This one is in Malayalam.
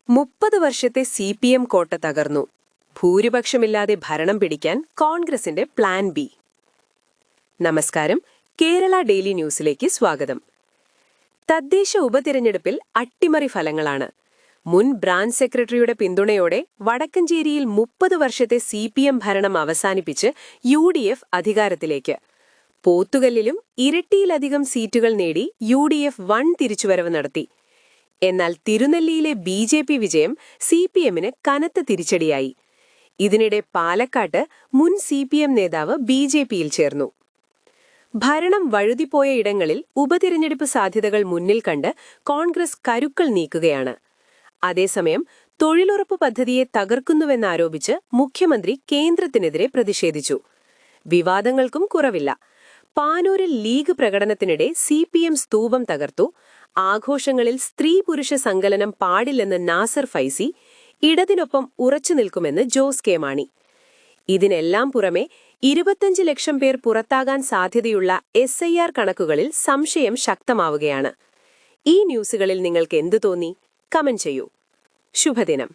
30 വർഷത്തെ CPM കോട്ട തകർന്നു. ഭൂരിപക്ഷമില്ലാതെ ഭരണം പിടിക്കാൻ കോൺഗ്രസിന്റെ പ്ലാൻ ബി. നമസ്കാരം, കേരള ഡെയിലി ന്യൂസിലേക്ക് സ്വാഗതം. തദ്ദേശ ഉപതിരഞ്ഞെടുപ്പിൽ അട്ടിമറി ഫലങ്ങളാണ്. മുൻ ബ്രാഞ്ച് സെക്രട്ടറിയുടെ പിന്തുണയോടെ വടക്കഞ്ചേരിയിൽ 30 വർഷത്തെ CPM ഭരണം അവസാനിപ്പിച്ച് UDF അധികാരത്തിലേക്ക്. പോത്തുകല്ലിലും ഇരട്ടിയിലധികം സീറ്റുകൾ നേടി UDF വൻ തിരിച്ചുവരവ് നടത്തി. എന്നാൽ തിരുനെല്ലിയിലെ BJP വിജയം CPMന് കനത്ത തിരിച്ചടിയായി. ഇതിനിടെ പാലക്കാട്ട് മുൻ CPM നേതാവ് BJPയിൽ ചേർന്നു. ഭരണം വഴുതിപ്പോയ ഇടങ്ങളിൽ ഉപതിരഞ്ഞെടുപ്പ് സാധ്യതകൾ മുന്നിൽ കണ്ട് കോൺഗ്രസ് കരുക്കൾ നീക്കുകയാണ്. അതേസമയം തൊഴിലുറപ്പ് പദ്ധതിയെ തകർക്കുന്നുവെന്നാരോപിച്ച് മുഖ്യമന്ത്രി കേന്ദ്രത്തിനെതിരെ പ്രതിഷേധിച്ചു. വിവാദങ്ങൾക്കും കുറവില്ല. പാനൂരിൽ ലീഗ് പ്രകടനത്തിനിടെ CPM സ്തൂപം തകർത്തു. ആഘോഷങ്ങളിൽ സ്ത്രീ പുരുഷ സങ്കലനം പാടില്ലെന്ന് നാസർ ഫൈസി, ഇടതിനൊപ്പം ഉറച്ചുനിൽക്കുമെന്ന് ജോസ് കെ മാണി. ഇതിനെല്ലാം പുറമെ 25 ലക്ഷം പേർ പുറത്താകാൻ സാധ്യതയുള്ള SIR കണക്കുകളിൽ സംശയം ശക്തമാവുകയാണ്. ഈ ന്യൂസുകളിൽ നിങ്ങൾക്ക് എന്തു തോന്നി? കമന്റ് ചെയ്യൂ. ശുഭദിനം.